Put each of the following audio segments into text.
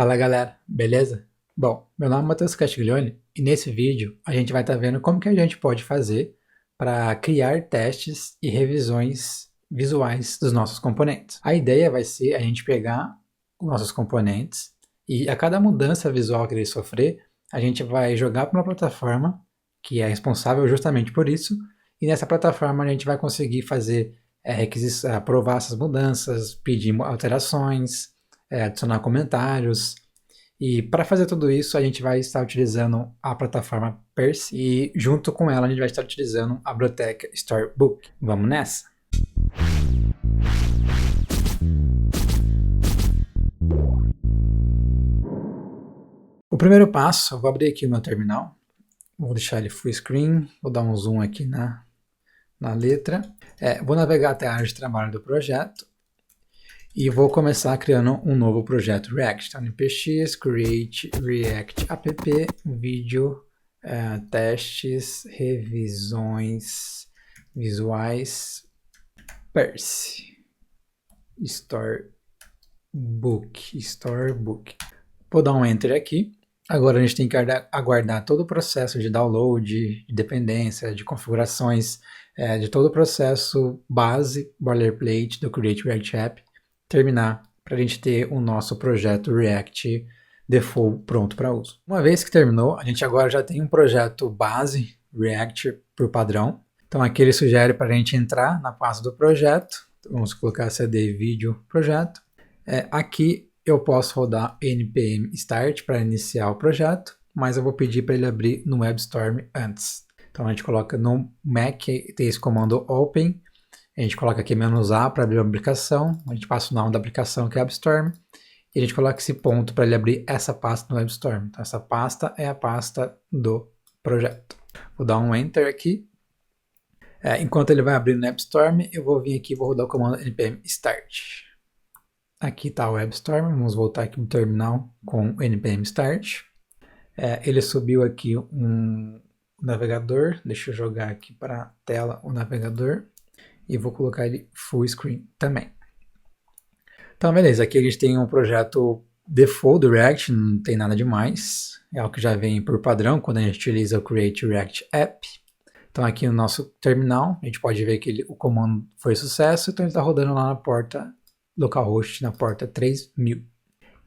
Fala galera, beleza? Bom, meu nome é Matheus Castiglione e nesse vídeo a gente vai estar vendo como que a gente pode fazer para criar testes e revisões visuais dos nossos componentes. A ideia vai ser a gente pegar os nossos componentes e a cada mudança visual que ele sofrer, a gente vai jogar para uma plataforma que é responsável justamente por isso, e nessa plataforma a gente vai conseguir fazer aprovar essas mudanças, pedir alterações, adicionar comentários. E para fazer tudo isso, a gente vai estar utilizando a plataforma Perse e junto com ela a gente vai estar utilizando a biblioteca Storybook. Vamos nessa? O primeiro passo, eu vou abrir aqui o meu terminal, vou deixar ele full screen, vou dar um zoom aqui na letra, vou navegar até a área de trabalho do projeto, e vou começar criando um novo projeto React. Então, npx create react app vídeo testes revisões visuais Perse Storybook. Vou dar um enter aqui. Agora a gente tem que aguardar todo o processo de download, de dependência, de configurações, de todo o processo base, boilerplate do Create React App terminar para a gente ter o nosso projeto React Default pronto para uso. Uma vez que terminou, a gente agora já tem um projeto base React por padrão. Então aqui ele sugere para a gente entrar na pasta do projeto. Vamos colocar cd vídeo projeto. Aqui eu posso rodar npm start para iniciar o projeto, mas eu vou pedir para ele abrir no WebStorm antes. Então a gente coloca no Mac, tem esse comando open, a gente coloca aqui "-a" para abrir a aplicação, a gente passa o nome da aplicação que é WebStorm, e a gente coloca esse ponto para ele abrir essa pasta no WebStorm. Então essa pasta é a pasta do projeto. Vou dar um enter aqui. Enquanto ele vai abrir no WebStorm, eu vou vir aqui e vou rodar o comando npm start. Aqui está o WebStorm, vamos voltar aqui no terminal com o npm start. Ele subiu aqui um navegador, deixa eu jogar aqui para a tela o navegador. E vou colocar ele full screen também. Então, beleza, aqui a gente tem um projeto default do React, não tem nada demais. É o que já vem por padrão quando a gente utiliza o Create React App. Então aqui no nosso terminal, a gente pode ver que o comando foi sucesso, então ele está rodando lá na porta localhost, na porta 3000.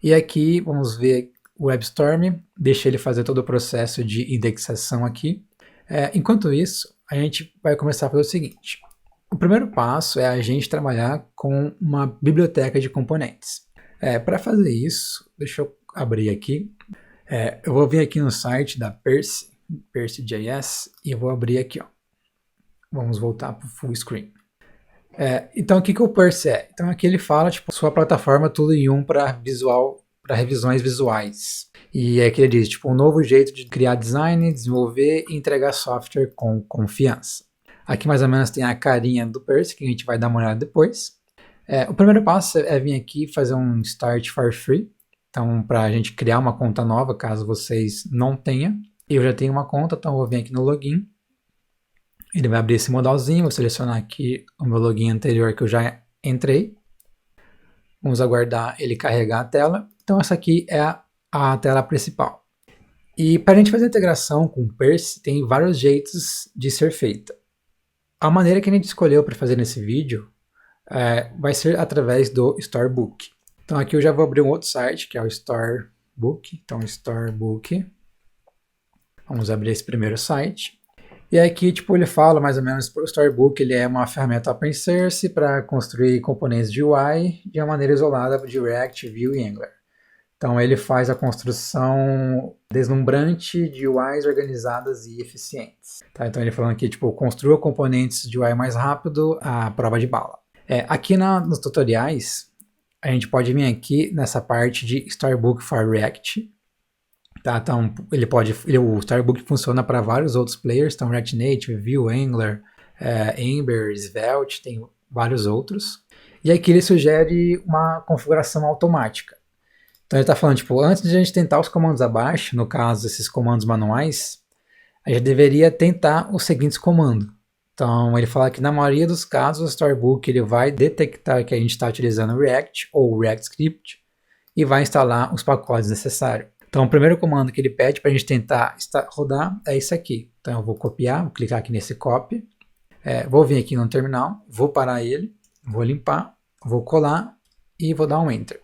E aqui, vamos ver o WebStorm, deixa ele fazer todo o processo de indexação aqui. Enquanto isso, a gente vai começar a fazer o seguinte. O primeiro passo é a gente trabalhar com uma biblioteca de componentes. Para fazer isso, deixa eu abrir aqui. Eu vou vir aqui no site da Perse.js e eu vou abrir aqui. Ó. Vamos voltar para o full screen. Então, o que o Perse é? Então, aqui ele fala, tipo, sua plataforma tudo em um para revisões visuais. E aqui ele diz, tipo, um novo jeito de criar design, desenvolver e entregar software com confiança. Aqui mais ou menos tem a carinha do Perse, que a gente vai dar uma olhada depois. O primeiro passo é vir aqui e fazer um Start for Free. Então, para a gente criar uma conta nova, caso vocês não tenham. Eu já tenho uma conta, então eu vou vir aqui no login. Ele vai abrir esse modalzinho, vou selecionar aqui o meu login anterior que eu já entrei. Vamos aguardar ele carregar a tela. Então essa aqui é a tela principal. E para a gente fazer a integração com o Perse, tem vários jeitos de ser feita. A maneira que a gente escolheu para fazer nesse vídeo vai ser através do Storybook. Então aqui eu já vou abrir um outro site, que é o Storybook. Então Storybook. Vamos abrir esse primeiro site. E aqui tipo, ele fala mais ou menos que o Storybook ele é uma ferramenta open source para construir componentes de UI de uma maneira isolada de React, Vue e Angular. Então ele faz a construção deslumbrante de UIs organizadas e eficientes. Tá? Então ele falando aqui, tipo, construa componentes de UI mais rápido à prova de bala. Aqui nos tutoriais, a gente pode vir aqui nessa parte de Storybook for React. Tá? Então o Storybook funciona para vários outros players, então React Native, Vue, Angular, Ember, Svelte, tem vários outros. E aqui ele sugere uma configuração automática. Então ele está falando, tipo, antes de a gente tentar os comandos abaixo, no caso esses comandos manuais, a gente deveria tentar os seguintes comandos. Então ele fala que na maioria dos casos o Storybook ele vai detectar que a gente está utilizando React ou React Script e vai instalar os pacotes necessários. Então, o primeiro comando que ele pede para a gente tentar rodar é esse aqui. Então, eu vou copiar, vou clicar aqui nesse copy, vou vir aqui no terminal, vou parar ele, vou limpar, vou colar e vou dar um Enter.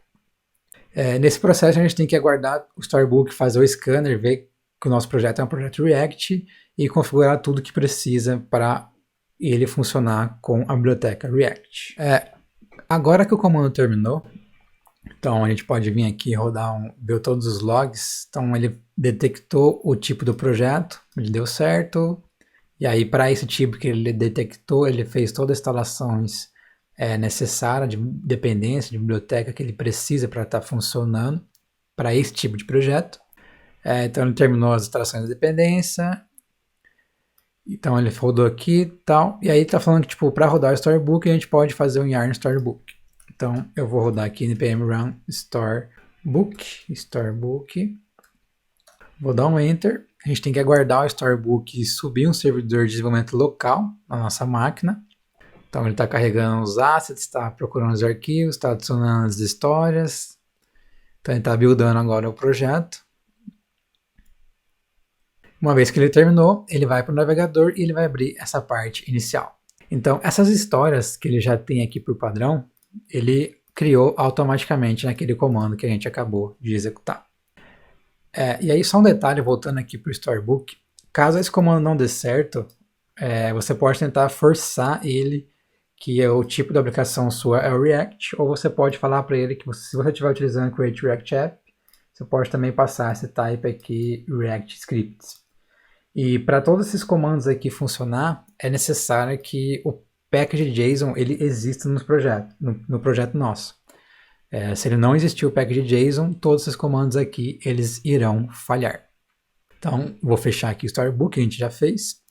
Nesse processo, a gente tem que aguardar o Storybook fazer o scanner, ver que o nosso projeto é um projeto React e configurar tudo que precisa para ele funcionar com a biblioteca React. Agora que o comando terminou, então a gente pode vir aqui rodar ver todos os logs. Então ele detectou o tipo do projeto, ele deu certo. E aí para esse tipo que ele detectou, ele fez todas as instalações necessárias de dependência, de biblioteca que ele precisa para estar funcionando para esse tipo de projeto. Então ele terminou as instalações da dependência. Então ele rodou aqui e tal. E aí está falando que tipo, para rodar o Storybook a gente pode fazer um yarn Storybook. Então eu vou rodar aqui npm run Storybook. Vou dar um Enter. A gente tem que aguardar o Storybook subir um servidor de desenvolvimento local na nossa máquina. Então ele está carregando os assets, está procurando os arquivos, está adicionando as histórias. Então ele está buildando agora o projeto. Uma vez que ele terminou, ele vai para o navegador e ele vai abrir essa parte inicial. Então essas histórias que ele já tem aqui por padrão, ele criou automaticamente naquele comando que a gente acabou de executar. E aí só um detalhe, voltando aqui para o Storybook, caso esse comando não dê certo, você pode tentar forçar ele que o tipo da aplicação sua é o React, ou você pode falar para ele que se você estiver utilizando Create React App, você pode também passar esse type aqui React Scripts. E para todos esses comandos aqui funcionar, é necessário que o package.json ele exista no projeto nosso. Se ele não existir o package.json, todos esses comandos aqui eles irão falhar. Então, vou fechar aqui o Storybook, que a gente já fez.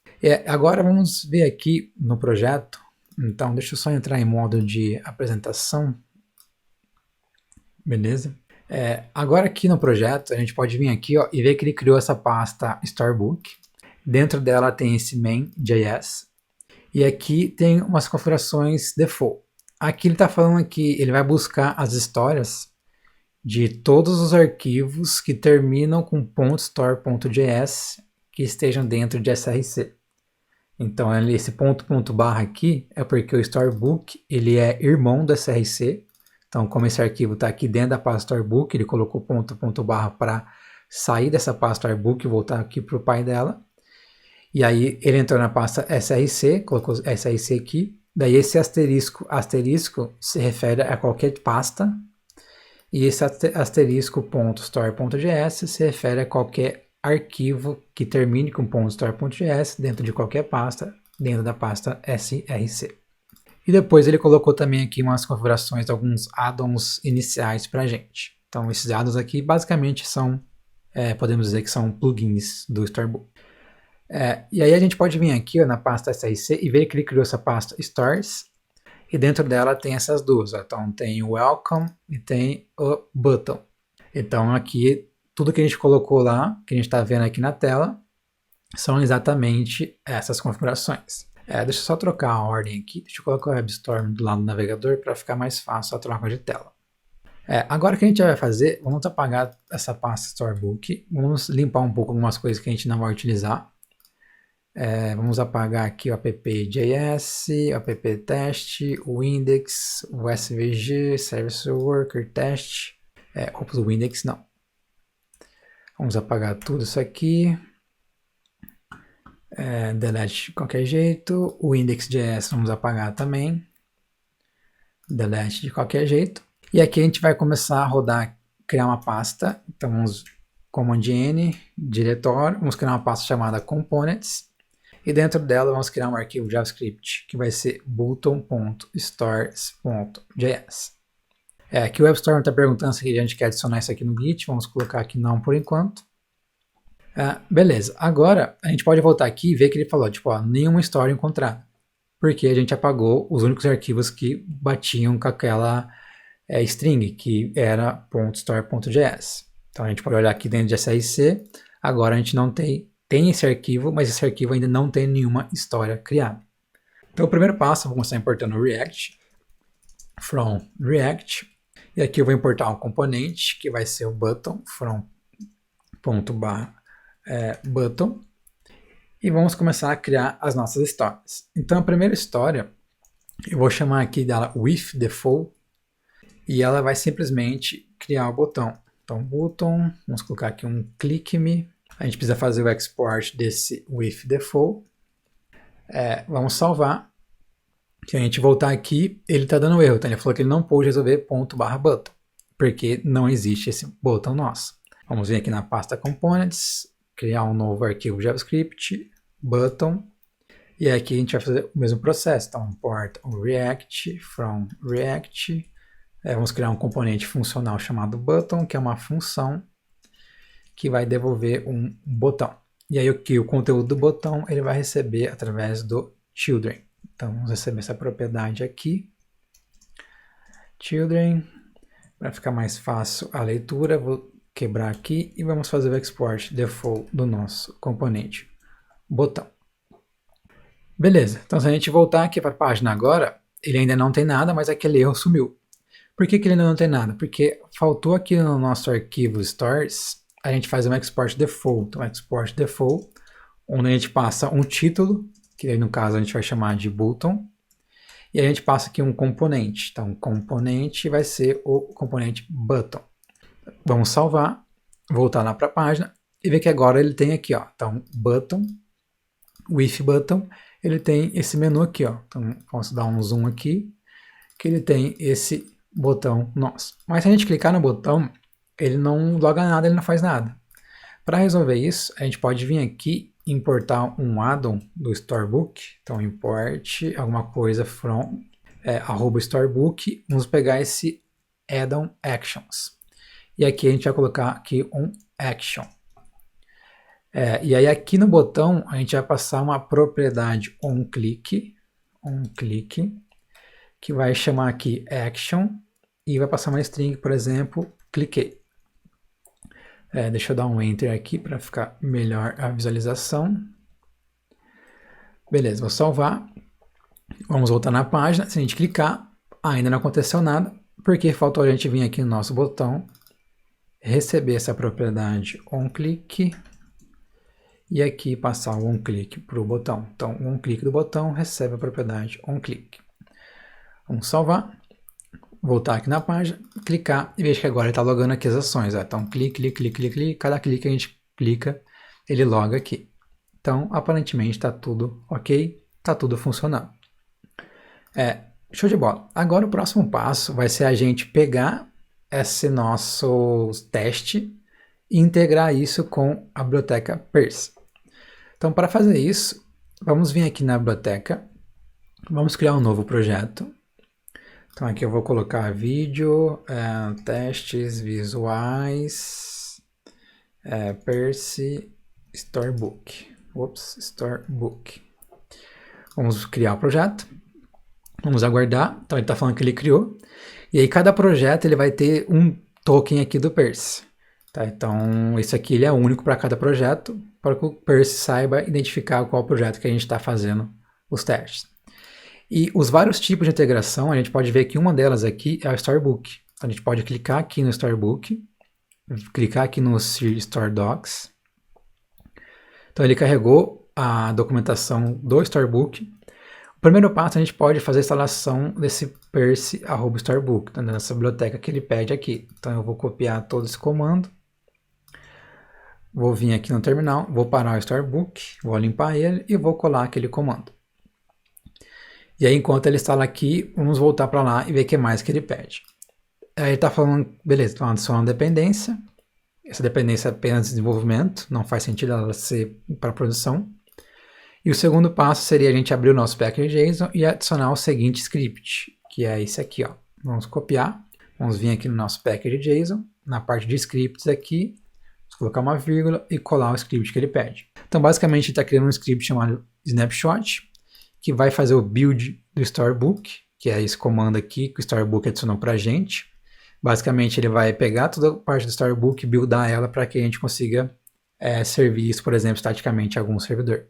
Agora vamos ver aqui no projeto. Então, deixa eu só entrar em modo de apresentação. Beleza? Agora aqui no projeto, a gente pode vir aqui e ver que ele criou essa pasta Storybook. Dentro dela tem esse main.js. E aqui tem umas configurações default. Aqui ele está falando que ele vai buscar as histórias de todos os arquivos que terminam com .store.js que estejam dentro de src. Então esse ponto barra aqui é porque o Storybook ele é irmão do src. Então como esse arquivo está aqui dentro da pasta Storybook, ele colocou ponto barra para sair dessa pasta Storybook e voltar aqui para o pai dela. E aí ele entrou na pasta src, colocou src aqui. Daí esse asterisco se refere a qualquer pasta. E esse asterisco.store.js se refere a qualquer arquivo que termine com .store.js dentro de qualquer pasta, dentro da pasta src. E depois ele colocou também aqui umas configurações de alguns add-ons iniciais para a gente. Então esses add-ons aqui basicamente são, podemos dizer que são plugins do Storybook. E aí a gente pode vir aqui na pasta src e ver que ele criou essa pasta stores. E dentro dela tem essas duas, então tem o welcome e tem o button. Então aqui, tudo que a gente colocou lá, que a gente está vendo aqui na tela, são exatamente essas configurações. Deixa eu só trocar a ordem aqui, deixa eu colocar o WebStorm do lado do navegador para ficar mais fácil a troca de tela. Agora o que a gente vai fazer, vamos apagar essa pasta Storybook, vamos limpar um pouco algumas coisas que a gente não vai utilizar. Vamos apagar aqui o app.js, o app.test, o index, o svg, service worker test. O index não. Vamos apagar tudo isso aqui. Delete de qualquer jeito. O index.js vamos apagar também. Delete de qualquer jeito. E aqui a gente vai começar a rodar, criar uma pasta. Então vamos command N, diretório, vamos criar uma pasta chamada components. E dentro dela vamos criar um arquivo JavaScript que vai ser button.stores.js. Aqui o WebStorm está perguntando se a gente quer adicionar isso aqui no Git. Vamos colocar aqui não por enquanto. Beleza, agora a gente pode voltar aqui e ver que ele falou, nenhuma história encontrada. Porque a gente apagou os únicos arquivos que batiam com aquela string, que era .store.js. Então a gente pode olhar aqui dentro de src, agora a gente não tem esse arquivo, mas esse arquivo ainda não tem nenhuma história criada. Então o primeiro passo, vou começar importando o React, from React, E aqui eu vou importar um componente, que vai ser o button, from.button. E vamos começar a criar as nossas histórias. Então a primeira história, eu vou chamar aqui dela with default, e ela vai simplesmente criar o botão. Então button, vamos colocar aqui um click me. A gente precisa fazer o export desse with default. Vamos salvar. Se a gente voltar aqui, ele está dando erro. Então ele falou que ele não pôde resolver ./button, porque não existe esse botão nosso. Vamos vir aqui na pasta components, criar um novo arquivo JavaScript, button, e aqui a gente vai fazer o mesmo processo. Então import o React from React. Vamos criar um componente funcional chamado button, que é uma função que vai devolver um botão. E aí o conteúdo do botão ele vai receber através do children. Então vamos receber essa propriedade aqui, children, para ficar mais fácil a leitura, vou quebrar aqui e vamos fazer o export default do nosso componente botão. Beleza, então se a gente voltar aqui para a página agora, ele ainda não tem nada, mas aquele erro sumiu. Por que ele ainda não tem nada? Porque faltou aqui no nosso arquivo stores, a gente faz um export default. Então export default, onde a gente passa um título, que aí no caso a gente vai chamar de button, e a gente passa aqui um componente. Então, componente vai ser o componente button. Vamos salvar, voltar lá para a página e ver que agora ele tem aqui, ó. Então, button, with button, ele tem esse menu aqui, ó. Então, vamos dar um zoom aqui, que ele tem esse botão nosso. Mas se a gente clicar no botão, ele não loga nada, ele não faz nada. Para resolver isso, a gente pode vir aqui importar um addon do Storybook. Então import alguma coisa from @storybook. Vamos pegar esse addon actions. E aqui a gente vai colocar aqui um action. E aí aqui no botão a gente vai passar uma propriedade onClick, que vai chamar aqui action e vai passar uma string, por exemplo, cliquei. Deixa eu dar um enter aqui para ficar melhor a visualização. Beleza, vou salvar. Vamos voltar na página. Se a gente clicar, ainda não aconteceu nada, porque faltou a gente vir aqui no nosso botão, receber essa propriedade onClick e aqui passar o onClick para o botão. Então, o onClick do botão recebe a propriedade onClick. Vamos salvar. Voltar aqui na página, clicar e veja que agora ele está logando aqui as ações. Então, clique, cada clique que a gente clica, ele loga aqui. Então, aparentemente está tudo ok, está tudo funcionando. Show de bola. Agora o próximo passo vai ser a gente pegar esse nosso teste e integrar isso com a biblioteca Percy. Então, para fazer isso, vamos vir aqui na biblioteca, vamos criar um novo projeto. Então aqui eu vou colocar vídeo, testes visuais, Percy Storybook. Storybook. Vamos criar o projeto. Vamos aguardar. Então ele está falando que ele criou. E aí cada projeto ele vai ter um token aqui do Percy. Tá? Então esse aqui ele é único para cada projeto, para que o Percy saiba identificar qual projeto que a gente está fazendo os testes. E os vários tipos de integração, a gente pode ver que uma delas aqui é o Storybook. Então a gente pode clicar aqui no Storybook, clicar aqui no Store Docs. Então ele carregou a documentação do Storybook. O primeiro passo a gente pode fazer a instalação desse Percy@Storybook, então nessa biblioteca que ele pede aqui. Então eu vou copiar todo esse comando, vou vir aqui no terminal, vou parar o Storybook, vou limpar ele e vou colar aquele comando. E aí, enquanto ele instala aqui, vamos voltar para lá e ver o que mais que ele pede. Aí ele está falando, beleza, então adiciona uma dependência. Essa dependência é apenas de desenvolvimento, não faz sentido ela ser para produção. E o segundo passo seria a gente abrir o nosso package.json e adicionar o seguinte script, que é esse aqui, ó. Vamos copiar, vamos vir aqui no nosso package.json, na parte de scripts aqui, vamos colocar uma vírgula e colar o script que ele pede. Então, basicamente, ele está criando um script chamado snapshot, que vai fazer o build do Storybook, que é esse comando aqui que o Storybook adicionou para a gente. Basicamente, ele vai pegar toda a parte do Storybook e buildar ela para que a gente consiga servir isso, por exemplo, estaticamente a algum servidor.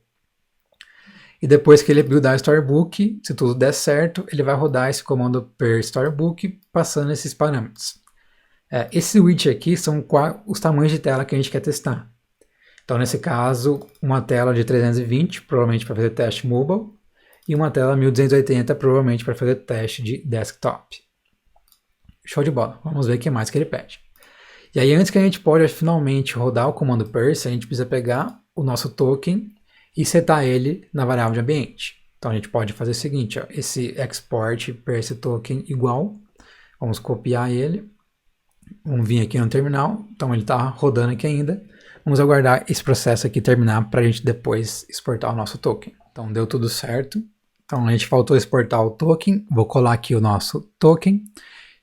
E depois que ele buildar o Storybook, se tudo der certo, ele vai rodar esse comando per Storybook passando esses parâmetros. Esse widget aqui são os tamanhos de tela que a gente quer testar. Então, nesse caso, uma tela de 320, provavelmente para fazer teste mobile, e uma tela 1280, provavelmente para fazer teste de desktop. Show de bola. Vamos ver o que mais que ele pede. E aí, antes que a gente possa finalmente rodar o comando Perse, a gente precisa pegar o nosso token e setar ele na variável de ambiente. Então, a gente pode fazer o seguinte, ó, esse export Perse token igual, vamos copiar ele, vamos vir aqui no terminal, então ele está rodando aqui ainda, vamos aguardar esse processo aqui terminar para a gente depois exportar o nosso token. Então, deu tudo certo. Então, a gente faltou exportar o token, vou colar aqui o nosso token,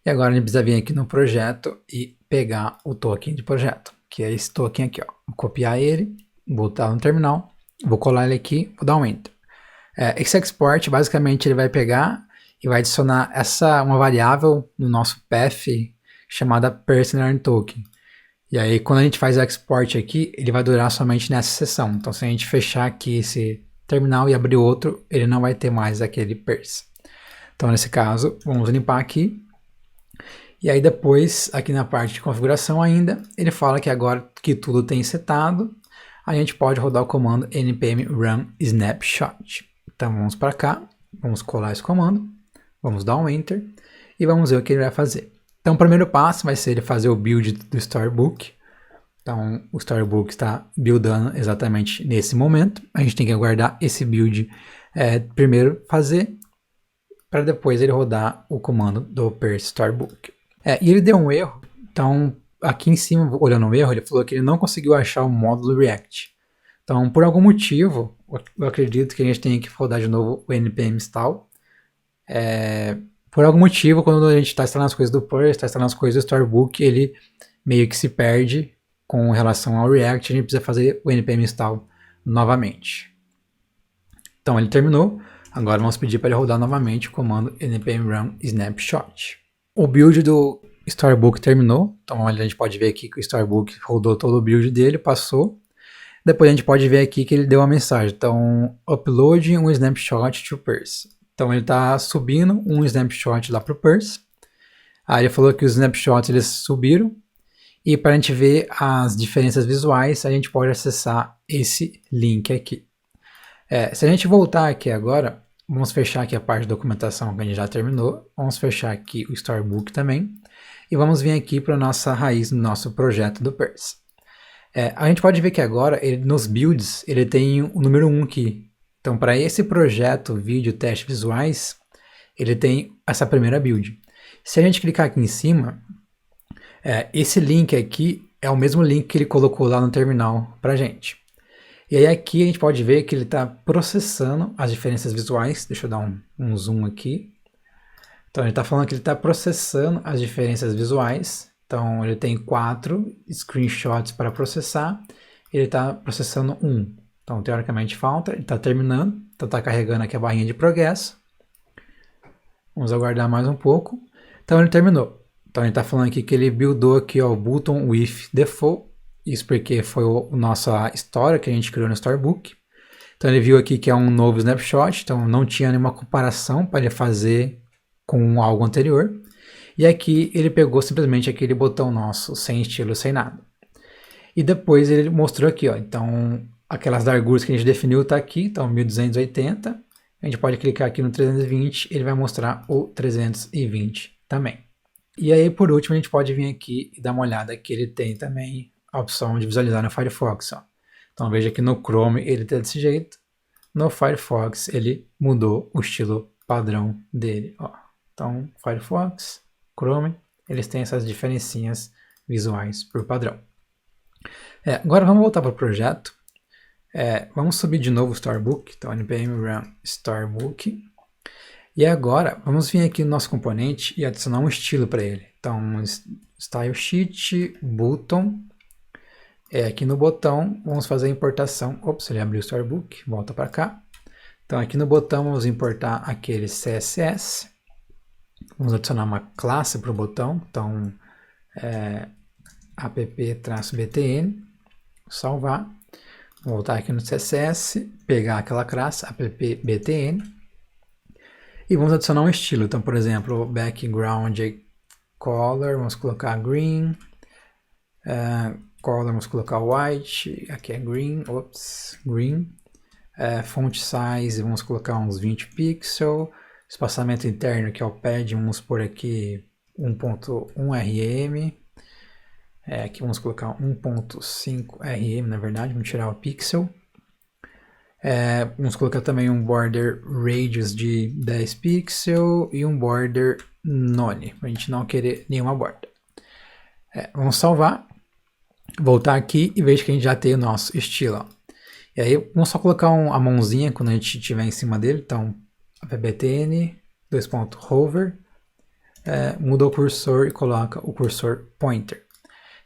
e agora a gente precisa vir aqui no projeto e pegar o token de projeto, que é esse token aqui, ó. Vou copiar ele, botar no terminal, vou colar ele aqui, vou dar um Enter. Esse export, basicamente, ele vai pegar e vai adicionar uma variável no nosso path chamada Personal Token. E aí, quando a gente faz o export aqui, ele vai durar somente nessa seção. Então, se a gente fechar aqui esse terminal e abrir outro, ele não vai ter mais aquele Perse. Então, nesse caso, vamos limpar aqui. E aí depois, aqui na parte de configuração ainda, ele fala que agora que tudo tem setado, a gente pode rodar o comando npm run snapshot. Então vamos para cá, vamos colar esse comando, vamos dar um Enter e vamos ver o que ele vai fazer. Então o primeiro passo vai ser ele fazer o build do Storybook. Então o Storybook está buildando exatamente nesse momento. A gente tem que aguardar esse build primeiro fazer, para depois ele rodar o comando do Perse Storybook. E ele deu um erro, então aqui em cima, olhando o erro, ele falou que ele não conseguiu achar o módulo React. Então, por algum motivo, eu acredito que a gente tem que rodar de novo o npm install. Por algum motivo, quando a gente está instalando as coisas do Perse, está instalando as coisas do Storybook, ele meio que se perde com relação ao React, a gente precisa fazer o npm install novamente. Então, ele terminou. Agora vamos pedir para ele rodar novamente o comando npm run snapshot. O build do Storybook terminou, então a gente pode ver aqui que o Storybook rodou todo o build dele, passou. Depois a gente pode ver aqui que ele deu uma mensagem, então upload um snapshot to Perse. Então ele está subindo um snapshot lá para o Perse. Aí ele falou que os snapshots eles subiram, e para a gente ver as diferenças visuais, a gente pode acessar esse link aqui. Se a gente voltar aqui agora, vamos fechar aqui a parte de documentação que a gente já terminou. Vamos fechar aqui o Storybook também. E vamos vir aqui para a nossa raiz no nosso projeto do Perse. A gente pode ver que agora, nos builds, ele tem o número 1 aqui. Então, para esse projeto vídeo teste visuais, ele tem essa primeira build. Se a gente clicar aqui em cima, esse link aqui é o mesmo link que ele colocou lá no terminal para a gente. E aí aqui a gente pode ver que ele está processando as diferenças visuais. Deixa eu dar um zoom aqui. Então ele está falando que ele está processando as diferenças visuais. Então ele tem 4 screenshots para processar. Ele está processando 1. Então teoricamente falta, ele está terminando. Então está carregando aqui a barrinha de progresso. Vamos aguardar mais um pouco. Então ele terminou. Então ele está falando aqui que ele buildou aqui ó, o button with default. Isso porque foi a nossa história que a gente criou no Storybook. Então ele viu aqui que é um novo snapshot, então não tinha nenhuma comparação para ele fazer com algo anterior. E aqui ele pegou simplesmente aquele botão nosso, sem estilo, sem nada. E depois ele mostrou aqui, ó, então aquelas larguras que a gente definiu está aqui, então 1280. A gente pode clicar aqui no 320, ele vai mostrar o 320 também. E aí por último a gente pode vir aqui e dar uma olhada que ele tem também a opção de visualizar no Firefox. Ó. Então veja que no Chrome ele está desse jeito, no Firefox ele mudou o estilo padrão dele. Ó. Então Firefox, Chrome, eles têm essas diferencinhas visuais por padrão. Agora vamos voltar para o projeto. Vamos subir de novo o Storybook, então npm run Storybook. E agora vamos vir aqui no nosso componente e adicionar um estilo para ele. Então style sheet, button. Aqui no botão, vamos fazer a importação. Ops, ele abriu o Storybook, volta para cá. Então, aqui no botão, vamos importar aquele CSS. Vamos adicionar uma classe para o botão. Então, app-btn. Salvar. Voltar aqui no CSS, pegar aquela classe, app.btn, e vamos adicionar um estilo. Então, por exemplo, background color, vamos colocar green, color, vamos colocar white, aqui é green, green. Font size, vamos colocar uns 20 pixels. Espaçamento interno, que é o pad, vamos por aqui 1.1 rm. Aqui vamos colocar 1.5 rm, na verdade, vamos tirar o pixel. Vamos colocar também um border radius de 10 pixels e um border none, para a gente não querer nenhuma borda. Vamos salvar, voltar aqui e veja que a gente já tem o nosso estilo. Ó. E aí vamos só colocar a mãozinha quando a gente estiver em cima dele. Então, app.btn, hover, muda o cursor e coloca o cursor pointer.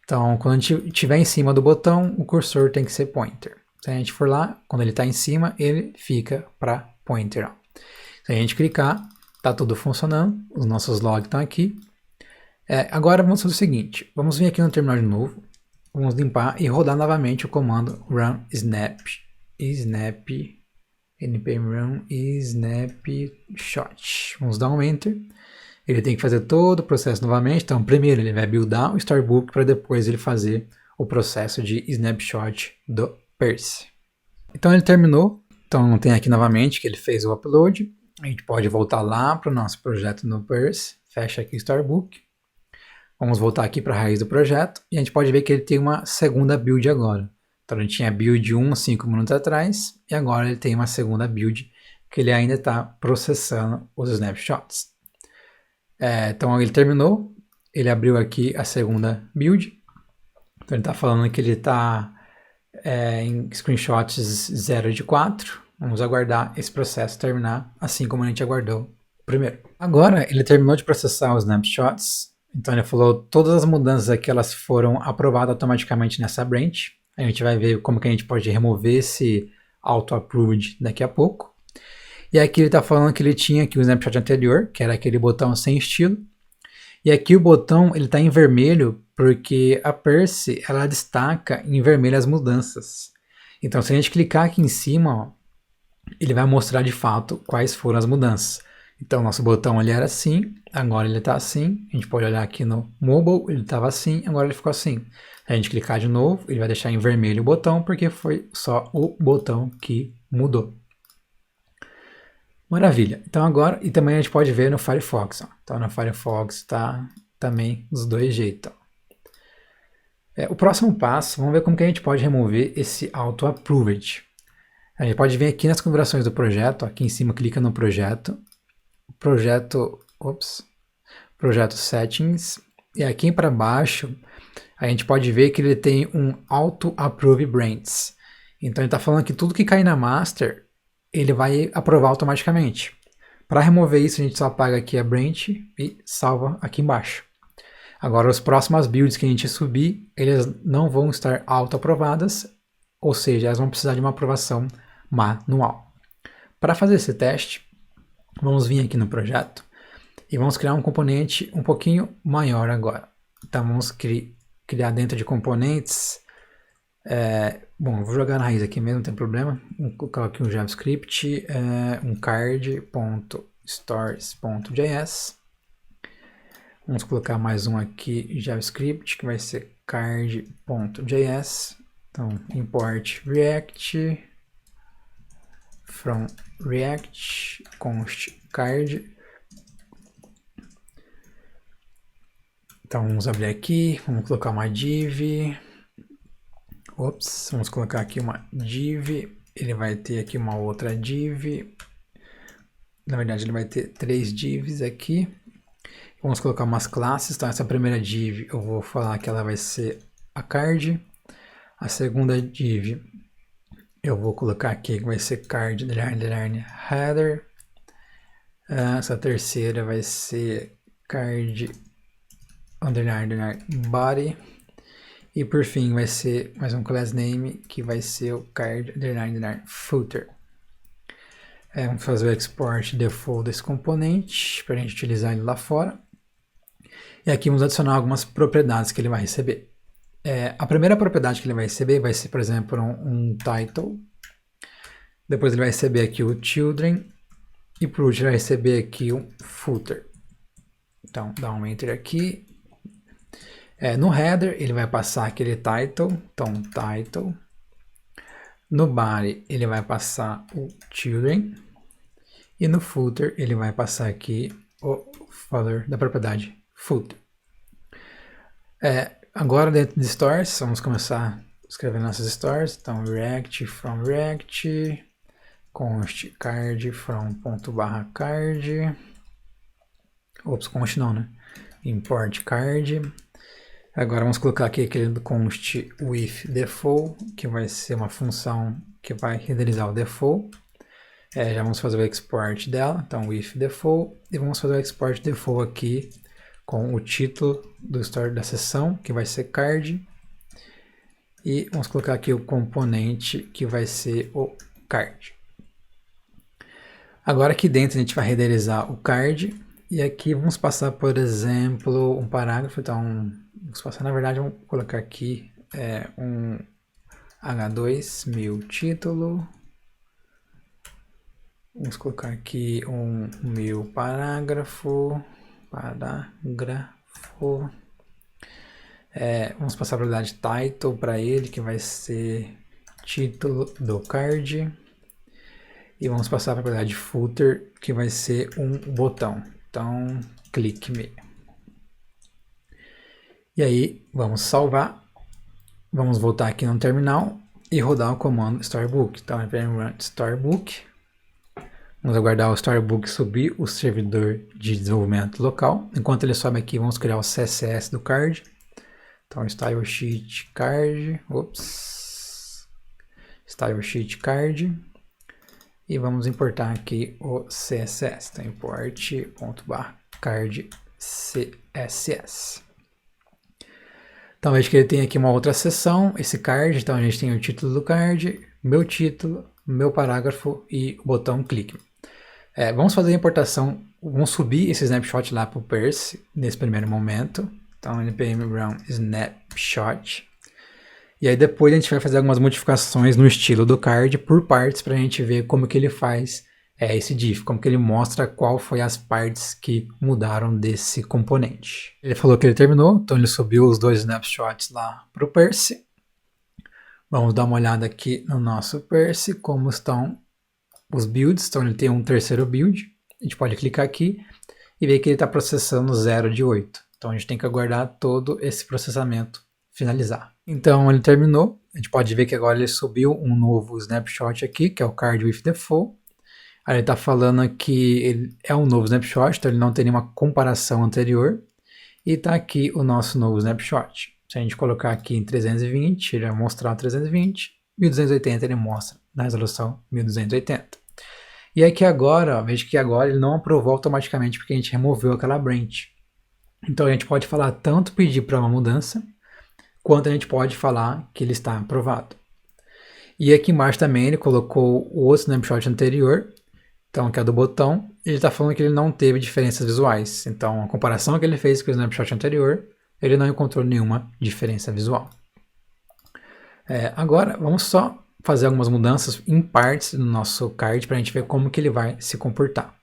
Então, quando a gente estiver em cima do botão, o cursor tem que ser pointer. Se a gente for lá, quando ele está em cima, ele fica para pointer. Ó. Se a gente clicar, está tudo funcionando, os nossos logs estão aqui. Agora vamos fazer o seguinte, vamos vir aqui no terminal de novo, vamos limpar e rodar novamente o comando run npm run snapshot. Vamos dar um enter. Ele tem que fazer todo o processo novamente. Então, primeiro ele vai buildar o storybook para depois ele fazer o processo de snapshot do Percy. Então ele terminou. Então tem aqui novamente que ele fez o upload. A gente pode voltar lá para o nosso projeto no Percy. Fecha aqui o storybook. Vamos voltar aqui para a raiz do projeto. E a gente pode ver que ele tem uma segunda build agora. Então ele tinha build 1 5 minutos atrás. E agora ele tem uma segunda build que ele ainda está processando os snapshots. Então ele terminou. Ele abriu aqui a segunda build. Então ele está falando que ele está em screenshots 0 de 4. Vamos aguardar esse processo terminar, assim como a gente aguardou o primeiro. Agora ele terminou de processar os snapshots. Então ele falou todas as mudanças aqui elas foram aprovadas automaticamente nessa branch. A gente vai ver como que a gente pode remover esse auto-approved daqui a pouco. E aqui ele está falando que ele tinha aqui o snapshot anterior, que era aquele botão sem estilo. E aqui o botão ele está em vermelho porque a Percy ela destaca em vermelho as mudanças. Então se a gente clicar aqui em cima, ó, ele vai mostrar de fato quais foram as mudanças. Então nosso botão ele era assim, agora ele está assim. A gente pode olhar aqui no mobile, ele estava assim, agora ele ficou assim. Se a gente clicar de novo, ele vai deixar em vermelho o botão porque foi só o botão que mudou. Maravilha. Então agora, e também a gente pode ver no Firefox. Ó. Então no Firefox está também dos dois jeitos. O próximo passo, vamos ver como que a gente pode remover esse auto-approved. A gente pode vir aqui nas configurações do projeto, aqui em cima clica no projeto, projeto settings, e aqui para baixo a gente pode ver que ele tem um auto-approve branches. Então ele está falando que tudo que cair na master, ele vai aprovar automaticamente. Para remover isso, a gente só apaga aqui a branch e salva aqui embaixo. Agora, as próximas builds que a gente subir, elas não vão estar auto-aprovadas, ou seja, elas vão precisar de uma aprovação manual. Para fazer esse teste, vamos vir aqui no projeto e vamos criar um componente um pouquinho maior agora. Então, vamos criar dentro de componentes. Bom, eu vou jogar na raiz aqui mesmo, não tem problema. Vou colocar aqui um JavaScript, um card.stores.js. Vamos colocar mais um aqui, JavaScript, que vai ser card.js. Então, import React from React const card. Então, vamos abrir aqui, vamos colocar uma div. Vamos colocar aqui uma div. Ele vai ter aqui uma outra div. Na verdade, ele vai ter 3 divs aqui. Vamos colocar umas classes. Então, essa primeira div eu vou falar que ela vai ser a card. A segunda div eu vou colocar aqui que vai ser card header. Essa terceira vai ser card body. E por fim vai ser mais um class name que vai ser o card footer. Vamos fazer o export default desse componente para a gente utilizar ele lá fora. E aqui vamos adicionar algumas propriedades que ele vai receber. A primeira propriedade que ele vai receber vai ser, por exemplo, um title. Depois ele vai receber aqui o children. E por último ele vai receber aqui um footer. Então, dá um enter aqui. No header ele vai passar aquele title. Então, title. No body ele vai passar o children. E no footer ele vai passar aqui o footer da propriedade footer. Agora dentro de stores, vamos começar a escrever nossas stores. Então, react from react, const card from ponto barra card. Ops, const não, né? Import card. Agora vamos colocar aqui aquele do const with default, que vai ser uma função que vai renderizar o default. Já vamos fazer o export dela, então with default, e vamos fazer o export default aqui com o título do store da seção, que vai ser card, e vamos colocar aqui o componente que vai ser o card. Agora aqui dentro a gente vai renderizar o card, e aqui vamos passar, por exemplo, um parágrafo. Então vamos passar, na verdade, vamos colocar aqui um H2 meu título. Vamos colocar aqui um meu parágrafo. Vamos passar a propriedade title para ele, que vai ser título do card. E vamos passar a propriedade footer, que vai ser um botão. Então, click me. E aí, vamos salvar. Vamos voltar aqui no terminal e rodar o comando storybook. Então, run storybook. Vamos aguardar o storybook subir o servidor de desenvolvimento local. Enquanto ele sobe aqui, vamos criar o CSS do card. Então, style sheet card. Style sheet card. E vamos importar aqui o CSS. Então, import.card CSS. Então, veja que ele tem aqui uma outra seção, esse card. Então, a gente tem o título do card, meu título, meu parágrafo e o botão clique. Vamos fazer a importação, vamos subir esse snapshot lá para o Perse, nesse primeiro momento. Então, npm run snapshot. E aí depois a gente vai fazer algumas modificações no estilo do card por partes, para a gente ver como que ele faz esse diff, como que ele mostra qual foi as partes que mudaram desse componente. Ele falou que ele terminou, então ele subiu os dois snapshots lá para o Perse. Vamos dar uma olhada aqui no nosso Perse, como estão os builds. Então ele tem um terceiro build, a gente pode clicar aqui e ver que ele está processando 0 de 8. Então a gente tem que aguardar todo esse processamento finalizar. Então ele terminou, a gente pode ver que agora ele subiu um novo snapshot aqui, que é o card with default. Aí ele está falando que ele é um novo snapshot, então ele não tem nenhuma comparação anterior. E está aqui o nosso novo snapshot. Se a gente colocar aqui em 320, ele vai mostrar 320, 1280 ele mostra na resolução 1280. E aqui agora, veja que agora ele não aprovou automaticamente porque a gente removeu aquela branch. Então a gente pode falar tanto pedir para uma mudança, quanto a gente pode falar que ele está aprovado. E aqui embaixo também ele colocou o outro snapshot anterior, então que é do botão, ele está falando que ele não teve diferenças visuais. Então a comparação que ele fez com o snapshot anterior, ele não encontrou nenhuma diferença visual. Agora vamos só fazer algumas mudanças em partes no nosso card para a gente ver como que ele vai se comportar.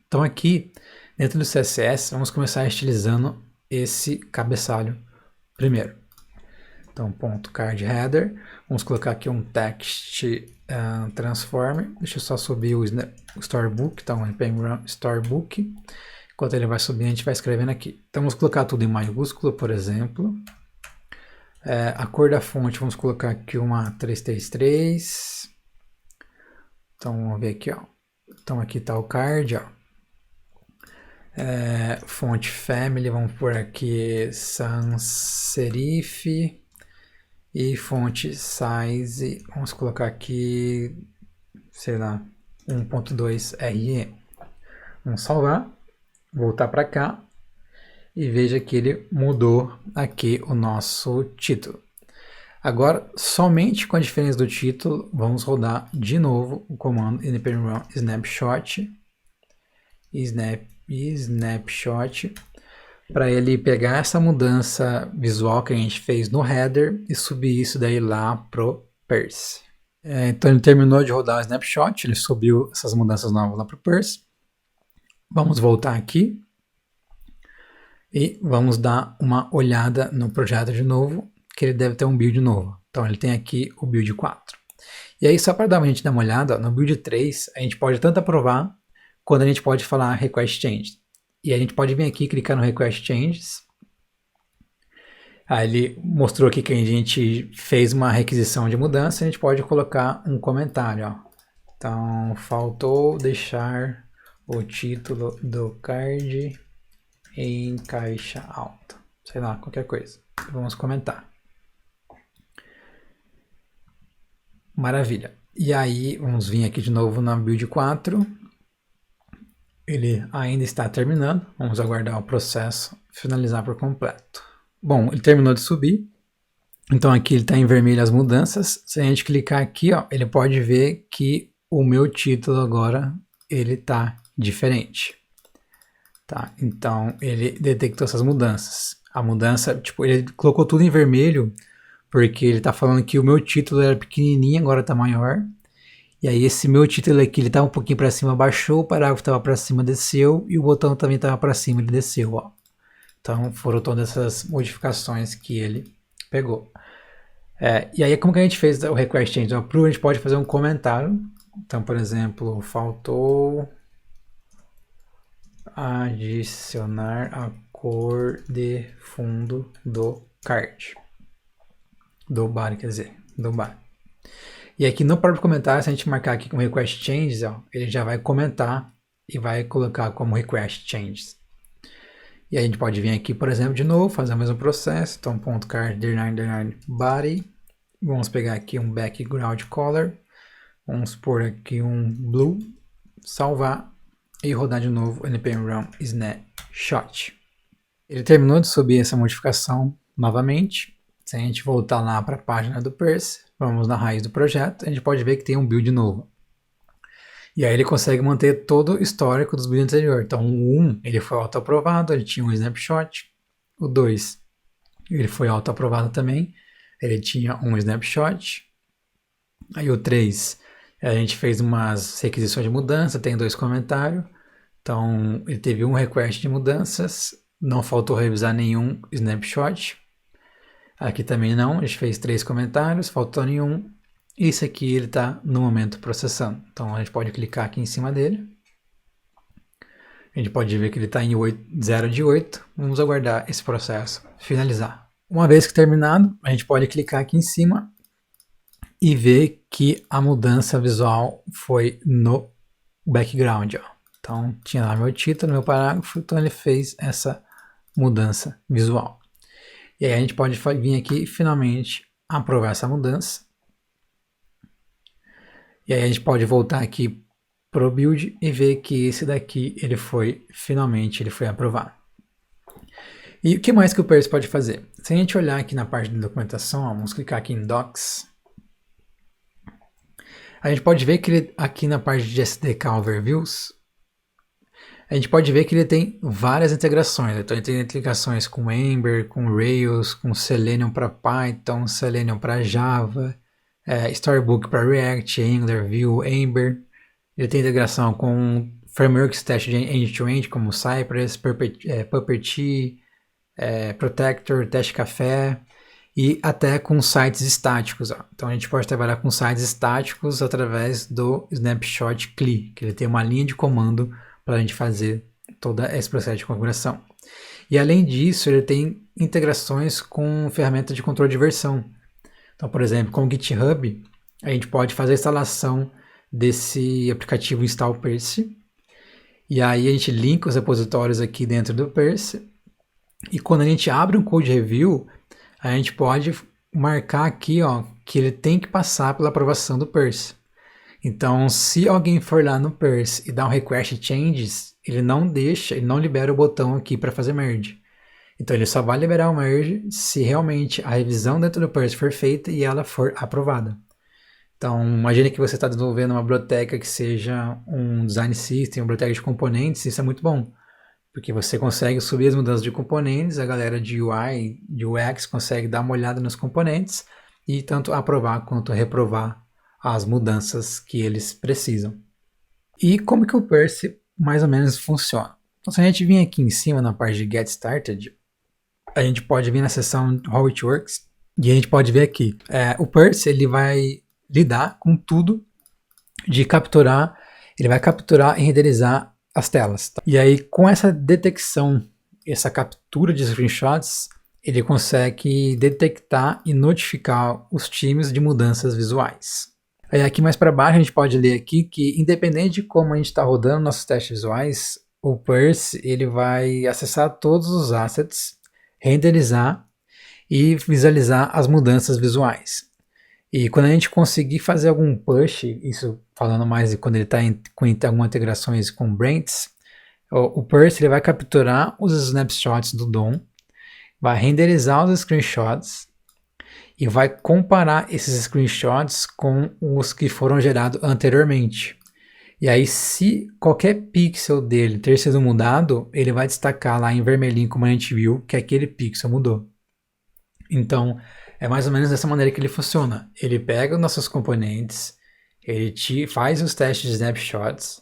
Então aqui, dentro do CSS, vamos começar estilizando esse cabeçalho primeiro. Então, ponto card header, vamos colocar aqui um text transform, deixa eu só subir o storybook, então npm run storybook, enquanto ele vai subir a gente vai escrevendo aqui. Então vamos colocar tudo em maiúsculo, por exemplo. A cor da fonte, vamos colocar aqui uma 333. Então vamos ver aqui, ó. Então aqui está o card, ó. Fonte family, vamos por aqui sans serif. E fonte size, vamos colocar aqui, sei lá, 1.2 RE. Vamos salvar, voltar para cá e veja que ele mudou aqui o nosso título. Agora, somente com a diferença do título, vamos rodar de novo o comando npm run snapshot. para ele pegar essa mudança visual que a gente fez no header e subir isso daí lá pro Perse. Então ele terminou de rodar o snapshot, ele subiu essas mudanças novas lá pro Perse. Vamos voltar aqui e vamos dar uma olhada no projeto de novo, que ele deve ter um build novo. Então ele tem aqui o build 4. E aí só para dar uma olhada, no build 3 a gente pode tanto aprovar, quando a gente pode falar request change. E a gente pode vir aqui, clicar no request changes. Aí ele mostrou aqui que a gente fez uma requisição de mudança, a gente pode colocar um comentário, ó. Então, faltou deixar o título do card em caixa alta. Sei lá, qualquer coisa. Vamos comentar. Maravilha. E aí, vamos vir aqui de novo na build 4. Ele ainda está terminando. Vamos aguardar o processo finalizar por completo. Bom, ele terminou de subir. Então aqui ele está em vermelho as mudanças. Se a gente clicar aqui, ó, ele pode ver que o meu título agora ele está diferente. Tá? Então ele detectou essas mudanças. A mudança, tipo, ele colocou tudo em vermelho porque ele está falando que o meu título era pequenininho, agora está maior. E aí esse meu título aqui, ele estava um pouquinho para cima, baixou, o parágrafo estava para cima, desceu, e o botão também estava para cima, ele desceu, ó. Então foram todas essas modificações que ele pegou. E aí como que a gente fez o request change? A gente pode fazer um comentário. Então, por exemplo, faltou adicionar a cor de fundo do card. Do bar, quer dizer, do bar. E aqui no próprio comentário, se a gente marcar aqui com request changes, ó, ele já vai comentar e vai colocar como request changes. E aí a gente pode vir aqui, por exemplo, de novo, fazer o mesmo processo. Então, .card underline body. Vamos pegar aqui um background color. Vamos pôr aqui um blue. Salvar. E rodar de novo npm run snapshot. Ele terminou de subir essa modificação novamente. Se a gente voltar lá para a página do Perse, vamos na raiz do projeto, a gente pode ver que tem um build novo. E aí ele consegue manter todo o histórico dos builds anteriores. Então o 1 ele foi autoaprovado, ele tinha um snapshot. O 2 ele foi autoaprovado também, ele tinha um snapshot. Aí o 3 a gente fez umas requisições de mudança, tem 2 comentários. Então ele teve um request de mudanças, não faltou revisar nenhum snapshot. Aqui também não, a gente fez 3 comentários, faltou nenhum. Isso aqui ele está no momento processando. Então a gente pode clicar aqui em cima dele. A gente pode ver que ele está em 0 de 8. Vamos aguardar esse processo finalizar. Uma vez que terminado, a gente pode clicar aqui em cima e ver que a mudança visual foi no background. Ó. Então tinha lá meu título, meu parágrafo, então ele fez essa mudança visual. E aí a gente pode vir aqui e finalmente aprovar essa mudança. E aí a gente pode voltar aqui pro build e ver que esse daqui finalmente ele foi aprovado. E o que mais que o Perse pode fazer? Se a gente olhar aqui na parte de documentação, ó, vamos clicar aqui em Docs. A gente pode ver que ele, aqui na parte de SDK Overviews, a gente pode ver que ele tem várias integrações. Então ele tem integrações com Ember, com Rails, com Selenium para Python, Selenium para Java, Storybook para React, Angular, Vue, Ember. Ele tem integração com frameworks de teste de end-to-end, como Cypress, Puppeteer, Protector, Teste Café, e até com sites estáticos. Ó. Então a gente pode trabalhar com sites estáticos através do Snapshot CLI, que ele tem uma linha de comando para a gente fazer todo esse processo de configuração. E além disso, ele tem integrações com ferramentas de controle de versão. Então, por exemplo, com o GitHub, a gente pode fazer a instalação desse aplicativo Install Perse. E aí a gente linka os repositórios aqui dentro do Perse. E quando a gente abre um code review, a gente pode marcar aqui, ó, que ele tem que passar pela aprovação do Perse. Então, se alguém for lá no Perse e dar um request changes, ele não libera o botão aqui para fazer merge. Então ele só vai liberar o merge se realmente a revisão dentro do Perse for feita e ela for aprovada. Então imagine que você está desenvolvendo uma biblioteca que seja um design system, uma biblioteca de componentes, isso é muito bom. porque você consegue subir as mudanças de componentes, a galera de UI, de UX consegue dar uma olhada nos componentes e tanto aprovar quanto reprovar as mudanças que eles precisam. E como que o Percy mais ou menos funciona? Então, se a gente vir aqui em cima na parte de Get Started, a gente pode vir na seção How It Works e a gente pode ver aqui, o Percy ele vai lidar com tudo de capturar, ele vai capturar e renderizar as telas. Tá? E aí com essa detecção, essa captura de screenshots, ele consegue detectar e notificar os times de mudanças visuais. Aí aqui mais para baixo a gente pode ler aqui que independente de como a gente está rodando nossos testes visuais, o Percy ele vai acessar todos os assets, renderizar e visualizar as mudanças visuais. E quando a gente conseguir fazer algum push, isso falando mais de quando ele está com algumas integrações com Brands, o Percy ele vai capturar os snapshots do DOM, vai renderizar os screenshots e vai comparar esses screenshots com os que foram gerados anteriormente. E aí, se qualquer pixel dele ter sido mudado, ele vai destacar lá em vermelhinho, como a gente viu, que aquele pixel mudou. Então, é mais ou menos dessa maneira que ele funciona. Ele pega os nossos componentes, ele faz os testes de snapshots.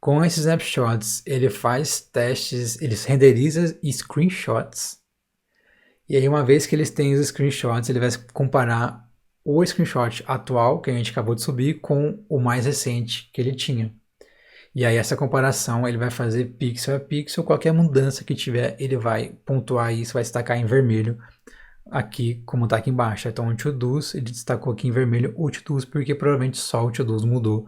Com esses snapshots, ele faz testes, ele renderiza screenshots. E aí, uma vez que eles têm os screenshots, ele vai comparar o screenshot atual, que a gente acabou de subir, com o mais recente que ele tinha. E aí essa comparação ele vai fazer pixel a pixel, qualquer mudança que tiver ele vai pontuar isso, vai destacar em vermelho aqui como está aqui embaixo. Então o to-dos ele destacou aqui em vermelho o to-dos porque provavelmente só o to-dos mudou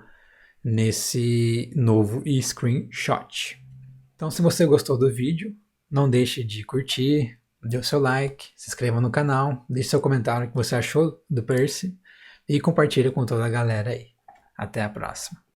nesse novo screenshot. Então se você gostou do vídeo, não deixe de curtir, dê o seu like, se inscreva no canal, deixe seu comentário o que você achou do Percy e compartilhe com toda a galera aí. Até a próxima.